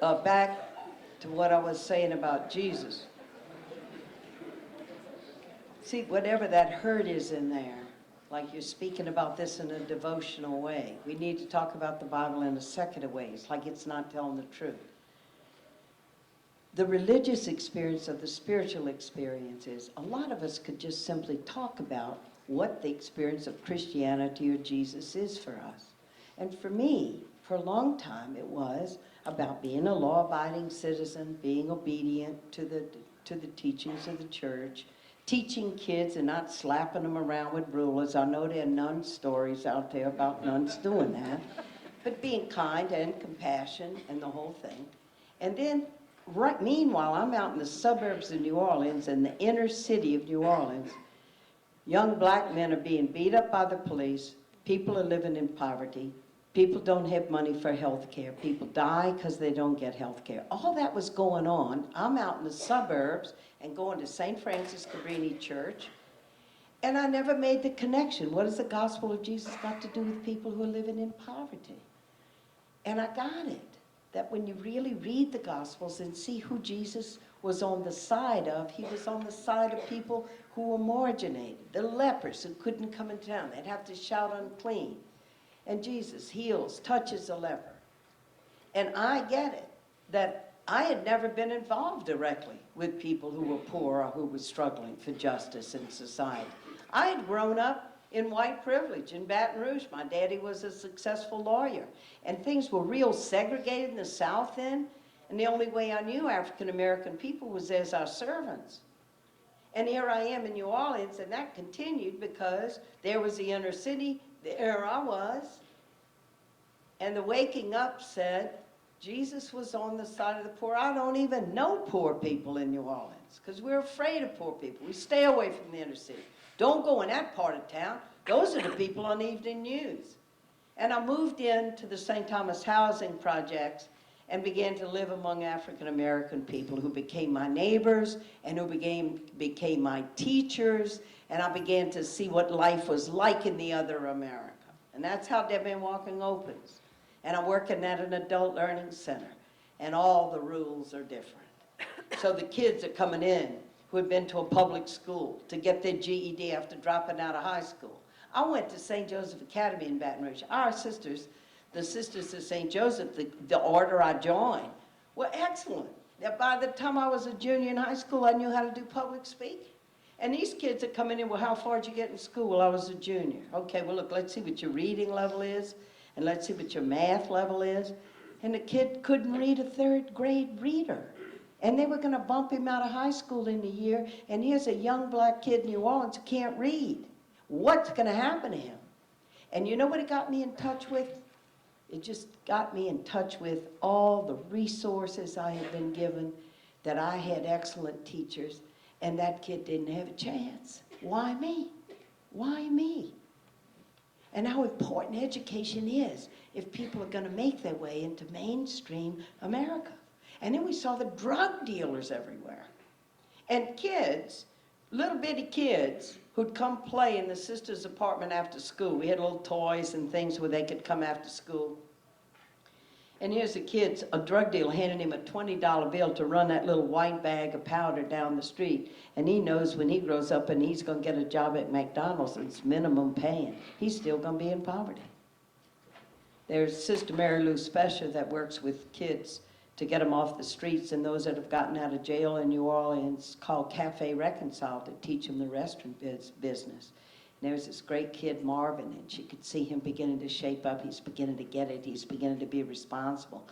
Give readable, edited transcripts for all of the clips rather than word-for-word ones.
back to what I was saying about Jesus. See, whatever that hurt is in there, like you're speaking about this in a devotional way. We need to talk about the Bible in a secular ways, like it's not telling the truth. The religious experience of the spiritual experience is, a lot of us could just simply talk about what the experience of Christianity or Jesus is for us. And for me, for a long time, it was about being a law-abiding citizen, being obedient to the teachings of the church, teaching kids and not slapping them around with rulers. I know there are nun stories out there about nuns doing that, but being kind and compassionate and the whole thing. And then, meanwhile, I'm out in the suburbs of New Orleans, in the inner city of New Orleans. Young black men are being beat up by the police. People are living in poverty. People don't have money for health care. People die because they don't get health care. All that was going on. I'm out in the suburbs and going to St. Francis Cabrini Church, and I never made the connection. What has the gospel of Jesus got to do with people who are living in poverty? And I got it, that when you really read the Gospels and see who Jesus was on the side of, he was on the side of people who were marginated, the lepers who couldn't come in town. They'd have to shout unclean. And Jesus heals, touches a leper. And I get it, that I had never been involved directly with people who were poor or who were struggling for justice in society. I had grown up in white privilege in Baton Rouge. My daddy was a successful lawyer, and things were real segregated in the South then, and the only way I knew African-American people was as our servants. And here I am in New Orleans, and that continued because there was the inner city, there I was, and the waking up said, Jesus was on the side of the poor. I don't even know poor people in New Orleans because we're afraid of poor people. We stay away from the inner city. Don't go in that part of town. Those are the people on the evening news. And I moved into the St. Thomas housing projects and began to live among African-American people who became my neighbors and who became my teachers, and I began to see what life was like in the other America. And that's how Debbie and Walking opens. And I'm working at an adult learning center, and all the rules are different. So the kids are coming in who had been to a public school to get their GED after dropping out of high school. I went to St. Joseph Academy in Baton Rouge. Our sisters, the Sisters of St. Joseph, the order I joined, were excellent. That by the time I was a junior in high school, I knew how to do public speaking. And these kids are coming in, well, how far did you get in school? Well, I was a junior. Okay, well, look, let's see what your reading level is, and let's see what your math level is. And the kid couldn't read a third grade reader. And they were going to bump him out of high school in a year, and here's a young black kid in New Orleans who can't read. What's going to happen to him? And you know what it got me in touch with? It just got me in touch with all the resources I had been given, that I had excellent teachers, and that kid didn't have a chance. Why me? Why me? And how important education is if people are going to make their way into mainstream America. And then we saw the drug dealers everywhere. And kids, little bitty kids, who'd come play in the sister's apartment after school. We had little toys and things where they could come after school. And here's a kid, a drug dealer, handing him a $20 bill to run that little white bag of powder down the street. And he knows when he grows up and he's going to get a job at McDonald's, it's minimum paying. He's still going to be in poverty. There's Sister Mary Lou Special that works with kids to get them off the streets, and those that have gotten out of jail in New Orleans, called Cafe Reconcile, to teach them the restaurant business. And there's this great kid, Marvin, and she could see him beginning to shape up. He's beginning to get it. He's beginning to be responsible.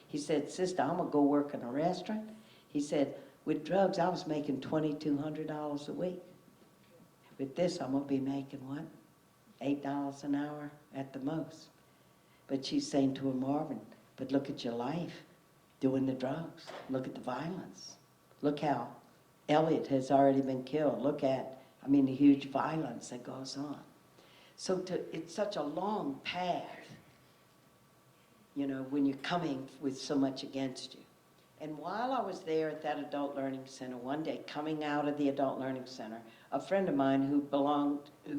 He said, Sister, I'm going to go work in a restaurant. He said, with drugs, I was making $2,200 a week. With this, I'm going to be making what? $8 an hour at the most. But she's saying to him, Marvin, but look at your life. Doing the drugs. Look at the violence. Look how Elliot has already been killed. Look at, the huge violence that goes on. So it's such a long path, when you're coming with so much against you. And while I was there at that adult learning center, one day, coming out of the adult learning center, a friend of mine who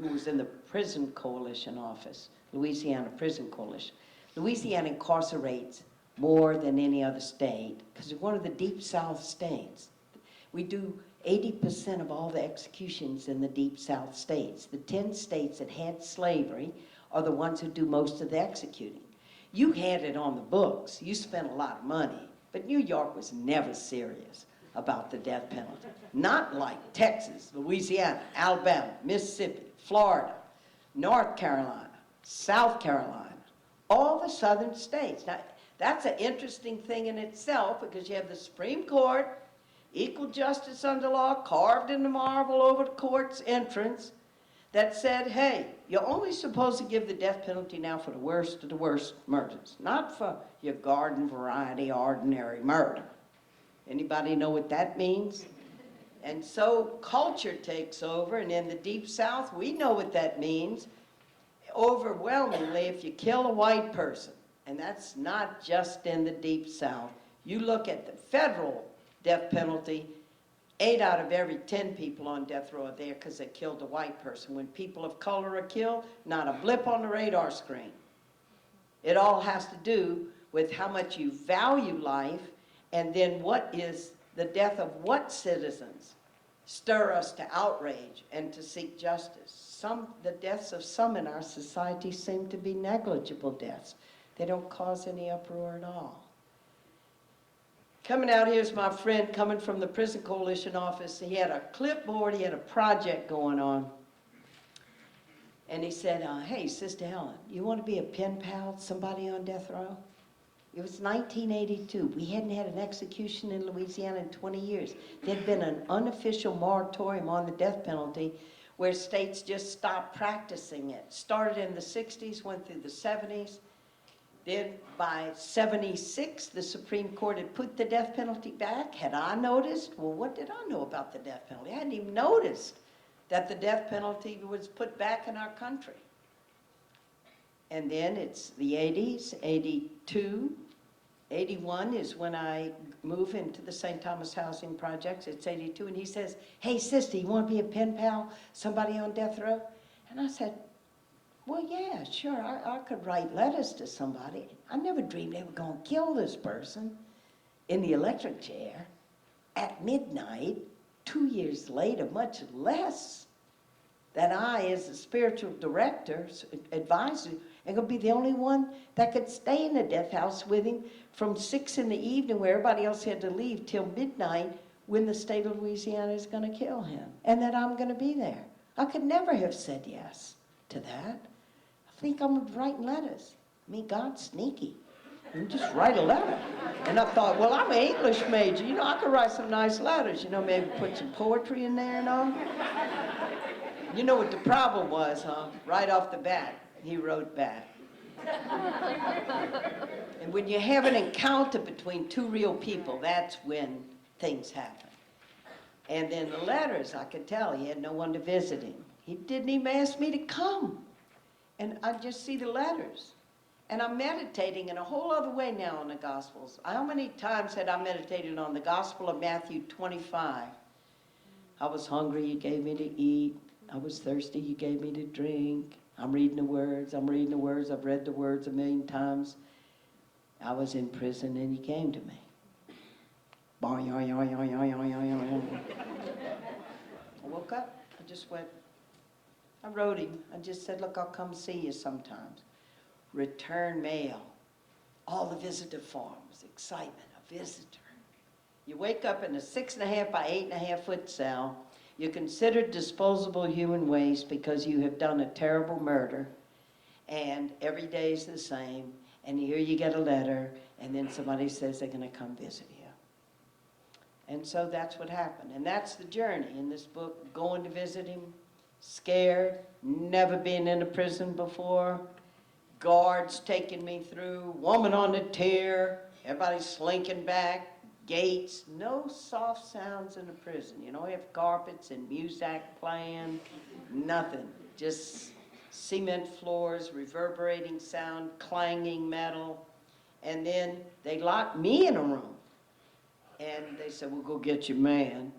was in the prison coalition office, Louisiana Prison Coalition. Louisiana incarcerates more than any other state, because it's one of the Deep South states. We do 80% of all the executions in the Deep South states. The 10 states that had slavery are the ones who do most of the executing. You had it on the books. You spent a lot of money. But New York was never serious about the death penalty. Not like Texas, Louisiana, Alabama, Mississippi, Florida, North Carolina, South Carolina, all the southern states. Now, that's an interesting thing in itself, because you have the Supreme Court, equal justice under law, carved in the marble over the court's entrance, that said, hey, you're only supposed to give the death penalty now for the worst of the worst murders, not for your garden variety ordinary murder. Anybody know what that means? And so culture takes over, and in the Deep South, we know what that means. Overwhelmingly, if you kill a white person, and that's not just in the Deep South, you look at the federal death penalty, 8 out of every 10 people on death row are there because they killed a white person. When people of color are killed, not a blip on the radar screen. It all has to do with how much you value life, and then what is the death of what citizens stir us to outrage and to seek justice. The deaths of some in our society seem to be negligible deaths. They don't cause any uproar at all. Coming out here is my friend coming from the Prison Coalition office. He had a clipboard, he had a project going on. And he said, hey, Sister Helen, you want to be a pen pal, somebody on death row? It was 1982. We hadn't had an execution in Louisiana in 20 years. There'd been an unofficial moratorium on the death penalty where states just stopped practicing it. Started in the 60s, went through the 70s. Then by 76, the Supreme Court had put the death penalty back. Had I noticed? Well, what did I know about the death penalty? I hadn't even noticed that the death penalty was put back in our country. And then it's the 80s, 82, 81 is when I move into the St. Thomas Housing Projects. It's 82, and he says, hey, sister, you want to be a pen pal, somebody on death row? And I said, well, yeah, sure, I could write letters to somebody. I never dreamed they were going to kill this person in the electric chair at midnight, 2 years later, much less that I, as a spiritual director, advisor, am going to be the only one that could stay in the death house with him from 6 in the evening, where everybody else had to leave, till midnight, when the state of Louisiana is going to kill him, and that I'm going to be there. I could never have said yes to that. I think I'm writing letters. I mean, God's sneaky. You just write a letter. And I thought, well, I'm an English major. You know, I could write some nice letters. You know, maybe put some poetry in there and all. You know what the problem was, huh? Right off the bat, he wrote back. And when you have an encounter between two real people, that's when things happen. And then the letters, I could tell he had no one to visit him. He didn't even ask me to come. And I just see the letters. And I'm meditating in a whole other way now on the Gospels. How many times had I meditated on the Gospel of Matthew 25? I was hungry, you gave me to eat. I was thirsty, you gave me to drink. I'm reading the words, I've read the words a million times. I was in prison and you came to me. I woke up, I just went, I wrote him, I just said, look, I'll come see you sometimes. Return mail, all the visitor forms, excitement, a visitor. You wake up in a 6.5 by 8.5 foot cell. You're considered disposable human waste because you have done a terrible murder, and every day is the same, and here you get a letter, and then somebody says they're going to come visit you. And so that's what happened, and that's the journey in this book, going to visit him, scared, never been in a prison before, guards taking me through, woman on the tear, everybody slinking back, gates, no soft sounds in the prison. You don't have carpets and music playing, nothing. Just cement floors, reverberating sound, clanging metal. And then they locked me in a room. And they said, well, go get your man.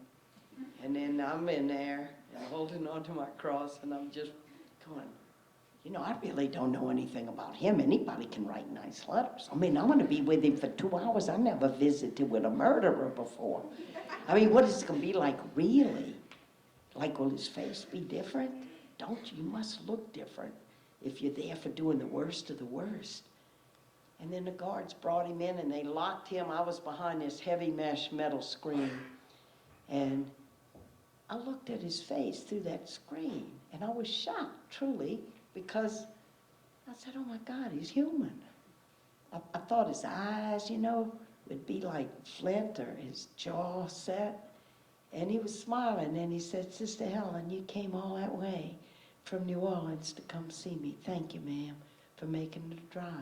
And then I'm in there and holding on to my cross, and I'm just going, You know, I really don't know anything about him. Anybody can write nice letters. I mean, I'm going to be with him for 2 hours. I never visited with a murderer before. I mean, what is it going to be like, really? Like, will his face be different? Don't you? You must look different if you're there for doing the worst of the worst. And then the guards brought him in and they locked him. I was behind this heavy mesh metal screen. And I looked at his face through that screen. And I was shocked, truly, because I said, oh my God, he's human. I thought his eyes, you know, would be like flint or his jaw set. And he was smiling and he said, Sister Helen, you came all that way from New Orleans to come see me. Thank you, ma'am, for making the drive.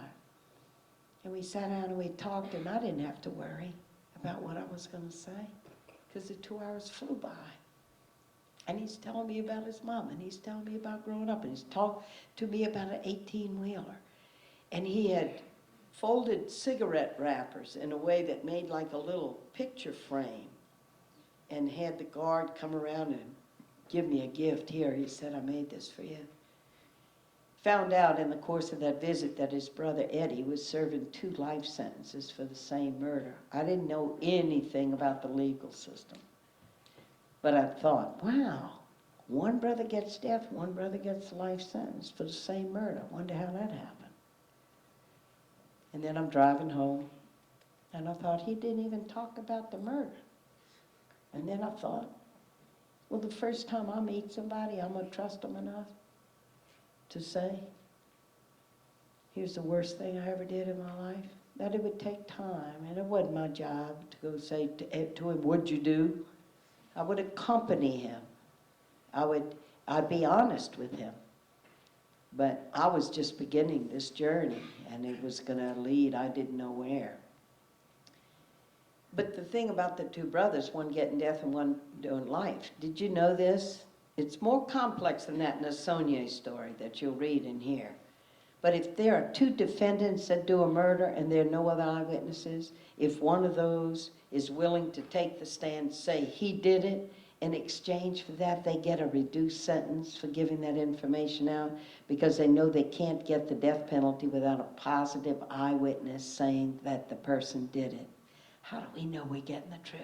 And we sat down and we talked, and I didn't have to worry about what I was going to say because the 2 hours flew by. And he's telling me about his mom, and he's telling me about growing up, and he's talked to me about an 18-wheeler. And he had folded cigarette wrappers in a way that made like a little picture frame and had the guard come around and give me a gift. Here, he said, I made this for you. Found out in the course of that visit that his brother Eddie was serving 2 life sentences for the same murder. I didn't know anything about the legal system. But I thought, wow, one brother gets death, one brother gets a life sentence for the same murder. I wonder how that happened. And then I'm driving home, and I thought, he didn't even talk about the murder. And then I thought, well, the first time I meet somebody, I'm going to trust them enough to say, here's the worst thing I ever did in my life. That it would take time, and it wasn't my job to go say to him, what'd you do? I would accompany him. I'd be honest with him. But I was just beginning this journey, and it was going to lead, I didn't know where. But the thing about the 2 brothers, one getting death and one doing life, did you know this? It's more complex than that in the SUNY story that you'll read and hear. But if there are 2 defendants that do a murder and there are no other eyewitnesses, if one of those is willing to take the stand, say he did it, in exchange for that, they get a reduced sentence for giving that information out because they know they can't get the death penalty without a positive eyewitness saying that the person did it. How do we know we're getting the truth?